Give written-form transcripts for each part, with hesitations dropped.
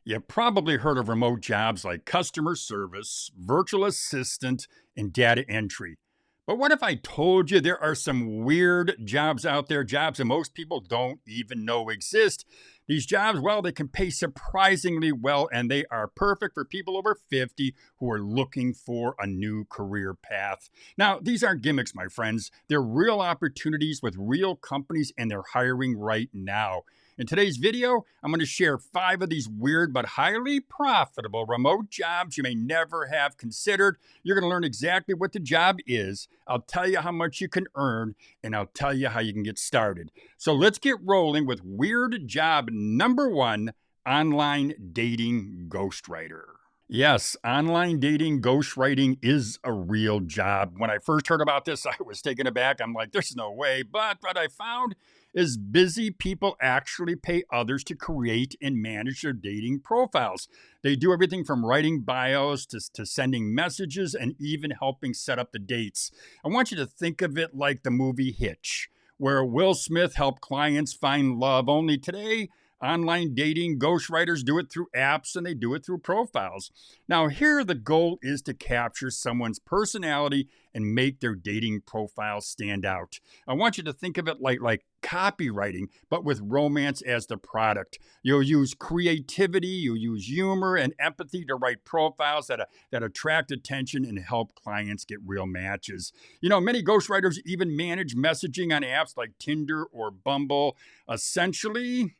You've probably heard of remote jobs like customer service, virtual assistant, and data entry. But what if I told you there are some weird jobs out there, jobs that most people don't even know exist? These jobs, well, they can pay surprisingly well, and they are perfect for people over 50 who are looking for a new career path. Now, these aren't gimmicks, my friends. They're real opportunities with real companies, and they're hiring right now. In today's video, I'm going to share 5 of these weird but highly profitable remote jobs you may never have considered. You're going to learn exactly what the job is. I'll tell you how much you can earn, and I'll tell you how you can get started. So let's get rolling with weird job number 1, online dating ghostwriter. Yes, online dating ghostwriting is a real job. When I first heard about this, I was taken aback. I'm like, there's no way. But what I found is busy people actually pay others to create and manage their dating profiles. They do everything from writing bios to sending messages and even helping set up the dates. I want you to think of it like the movie Hitch, where Will Smith helped clients find love. Only today, online dating ghostwriters do it through apps and they do it through profiles. Now, here the goal is to capture someone's personality and make their dating profile stand out. I want you to think of it like copywriting, but with romance as the product. You'll use creativity, you'll use humor and empathy to write profiles that attract attention and help clients get real matches. You know, many ghostwriters even manage messaging on apps like Tinder or Bumble. Essentially,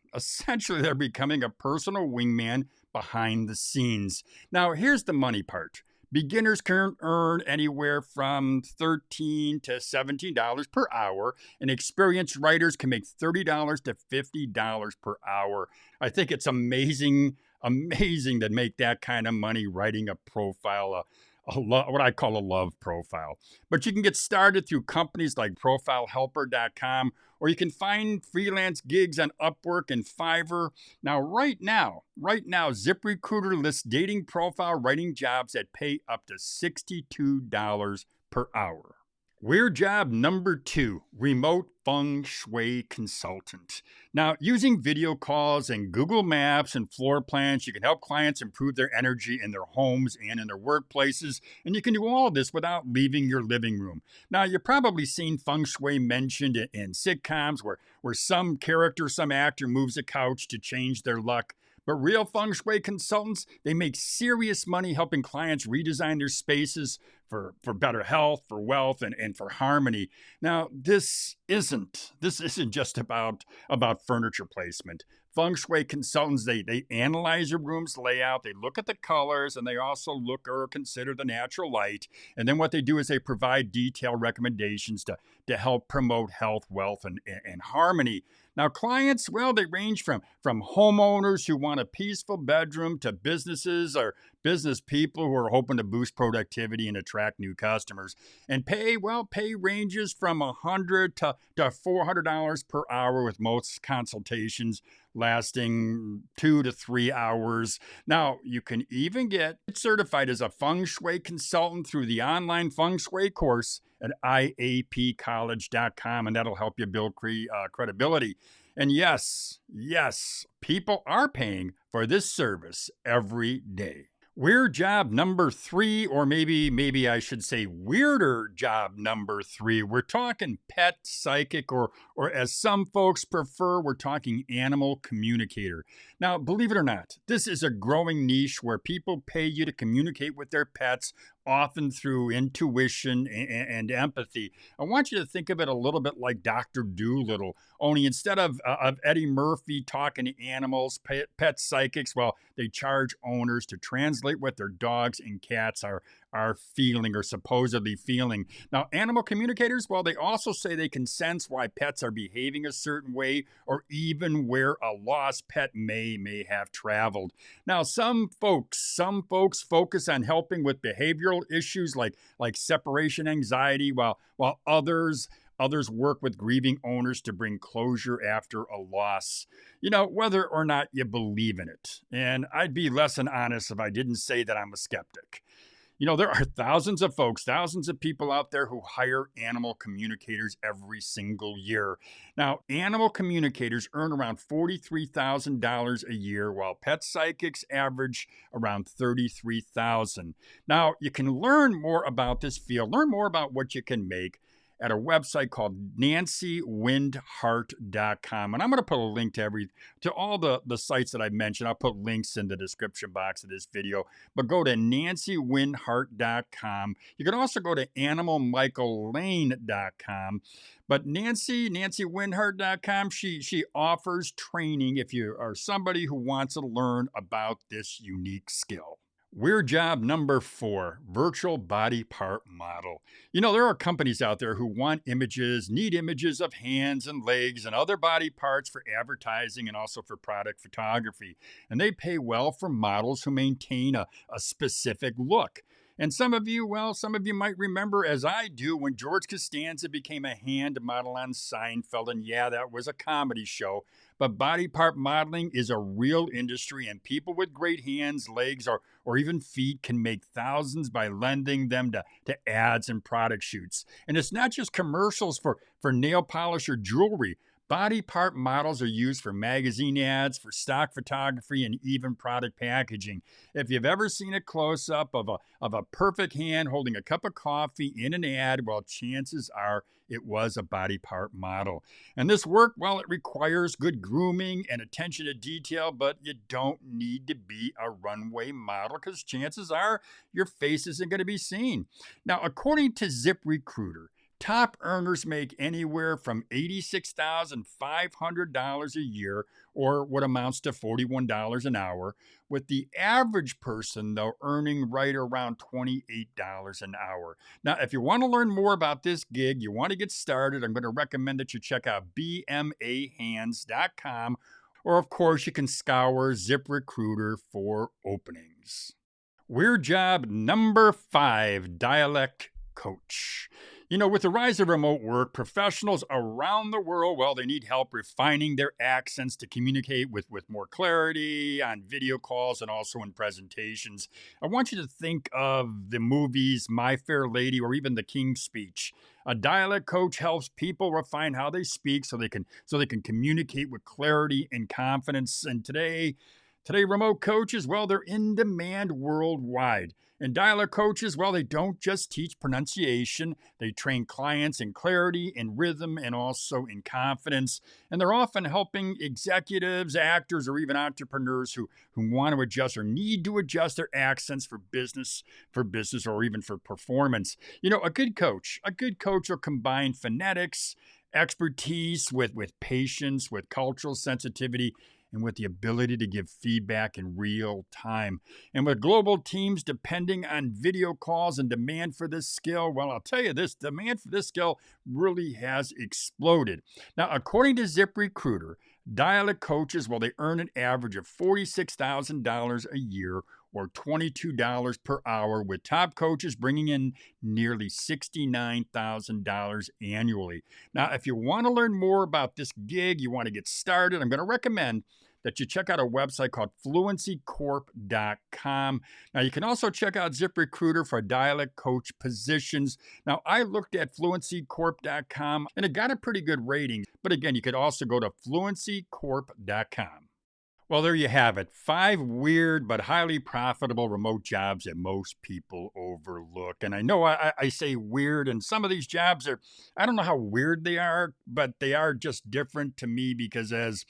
they're becoming a personal wingman behind the scenes. Now, here's the money part. Beginners can earn anywhere from $13 to $17 per hour, and experienced writers can make $30 to $50 per hour. I think it's amazing to make that kind of money writing a profile, what I call a love profile. But you can get started through companies like profilehelper.com, or you can find freelance gigs on Upwork and Fiverr. Now, right now, ZipRecruiter lists dating profile writing jobs that pay up to $62 per hour. Weird job number 2, remote feng shui consultant. Now, using video calls and Google Maps and floor plans, you can help clients improve their energy in their homes and in their workplaces. And you can do all this without leaving your living room. Now, you've probably seen feng shui mentioned in sitcoms where some character, some actor moves a couch to change their luck. But real feng shui consultants, they make serious money helping clients redesign their spaces for better health, for wealth, and for harmony. Now, this isn't just about furniture placement. Feng shui consultants, they analyze your room's layout, they look at the colors, and they also look or consider the natural light. And then what they do is they provide detailed recommendations to help promote health, wealth, and harmony. Now, clients, well, they range from homeowners who want a peaceful bedroom to businesses or business people who are hoping to boost productivity and attract new customers. And pay ranges from $100 to $400 per hour, with most consultations lasting 2 to 3 hours. Now, you can even get certified as a feng shui consultant through the online feng shui course at iapcollege.com, and that'll help you build credibility. And yes, people are paying for this service every day. Weird job number 3, or maybe I should say weirder job number 3. We're talking pet psychic, or as some folks prefer, we're talking animal communicator. Now, believe it or not, this is a growing niche where people pay you to communicate with their pets, often through intuition and empathy. I want you to think of it a little bit like Dr. Dolittle, only instead of Eddie Murphy talking to animals, pet psychics, well, they charge owners to translate what their dogs and cats are feeling or supposedly feeling. Now, animal communicators, well, they also say they can sense why pets are behaving a certain way, or even where a lost pet may have traveled. Now, some folks focus on helping with behavioral issues like separation anxiety, while others work with grieving owners to bring closure after a loss. You know, whether or not you believe in it. And I'd be less than honest if I didn't say that I'm a skeptic. There are thousands of folks, thousands of people out there who hire animal communicators every single year. Now, animal communicators earn around $43,000 a year, while pet psychics average around $33,000. Now, you can learn more about this field, learn more about what you can make at a website called nancywindhart.com. And I'm going to put a link to all the sites that I mentioned. I'll put links in the description box of this video. But go to nancywindhart.com. You can also go to animalmichaellane.com. But nancywindhart.com, she offers training if you are somebody who wants to learn about this unique skill. Weird job number 4, virtual body part model. There are companies out there who want images, need images of hands and legs and other body parts for advertising and also for product photography. And they pay well for models who maintain a specific look. And some of you might remember, as I do, when George Costanza became a hand model on Seinfeld. And yeah, that was a comedy show. But body part modeling is a real industry, and people with great hands, legs, or even feet can make thousands by lending them to ads and product shoots. And it's not just commercials for nail polish or jewelry. Body part models are used for magazine ads, for stock photography, and even product packaging. If you've ever seen a close-up of a perfect hand holding a cup of coffee in an ad, well, chances are it was a body part model. And this work, well, it requires good grooming and attention to detail, but you don't need to be a runway model because chances are your face isn't going to be seen. Now, according to ZipRecruiter, top earners make anywhere from $86,500 a year, or what amounts to $41 an hour, with the average person, though, earning right around $28 an hour. Now, if you want to learn more about this gig, you want to get started, I'm going to recommend that you check out bmahands.com, or of course, you can scour ZipRecruiter for openings. Weird job number 5, dialect coach. With the rise of remote work, professionals around the world, well, they need help refining their accents to communicate with more clarity on video calls and also in presentations. I want you to think of the movies My Fair Lady or even The King's Speech. A dialect coach helps people refine how they speak so they can communicate with clarity and confidence. And today remote coaches, well, they're in demand worldwide. And dialect coaches, well, they don't just teach pronunciation. They train clients in clarity, in rhythm, and also in confidence. And they're often helping executives, actors, or even entrepreneurs who want to adjust or need to adjust their accents for business, or even for performance. A good coach will combine phonetics, expertise with patience, with cultural sensitivity, and with the ability to give feedback in real time. And with global teams depending on video calls and demand for this skill, well, I'll tell you this, demand for this skill really has exploded. Now, according to ZipRecruiter, dialect coaches, well, they earn an average of $46,000 a year or $22 per hour, with top coaches bringing in nearly $69,000 annually. Now, if you want to learn more about this gig, you want to get started, I'm going to recommend that you check out a website called fluencycorp.com. Now, you can also check out ZipRecruiter for dialect coach positions. Now, I looked at fluencycorp.com and it got a pretty good rating. But again, you could also go to fluencycorp.com. Well, there you have it. 5 weird but highly profitable remote jobs that most people overlook. And I know I say weird, and some of these jobs I don't know how weird they are, but they are just different to me because as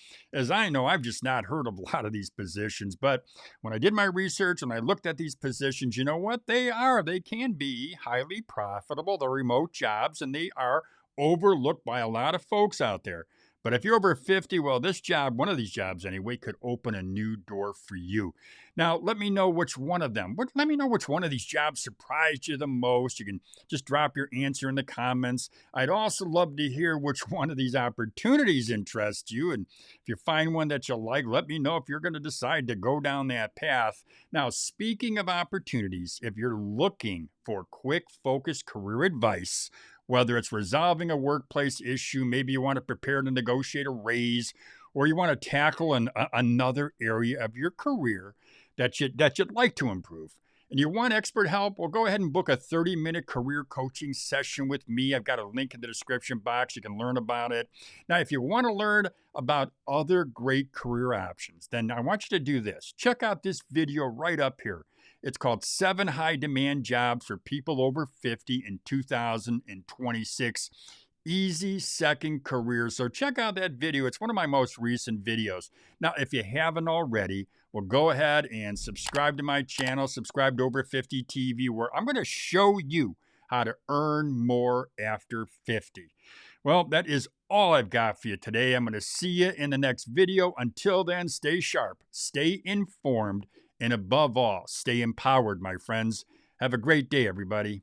I know, I've just not heard of a lot of these positions. But when I did my research and I looked at these positions, you know what? They can be highly profitable. They're remote jobs, and they are overlooked by a lot of folks out there. But if you're over 50, well, this job, one of these jobs anyway, could open a new door for you. Now, let me know which one of these jobs surprised you the most. You can just drop your answer in the comments. I'd also love to hear which one of these opportunities interests you. And if you find one that you like, let me know if you're going to decide to go down that path. Now, speaking of opportunities, if you're looking for quick, focused career advice, whether it's resolving a workplace issue, maybe you want to prepare to negotiate a raise, or you want to tackle another area of your career that you'd like to improve, And you want expert help? Well, go ahead and book a 30-minute career coaching session with me. I've got a link in the description box. You can learn about it. Now, if you want to learn about other great career options, then I want you to do this. Check out this video right up here. It's called 7 High Demand Jobs for People Over 50 in 2026. Easy second career. So check out that video. It's one of my most recent videos. Now, if you haven't already, well, go ahead and subscribe to my channel, subscribe to Over 50 TV, where I'm going to show you how to earn more after 50. Well, that is all I've got for you today. I'm going to see you in the next video. Until then, stay sharp, stay informed, and above all, stay empowered, my friends. Have a great day, everybody.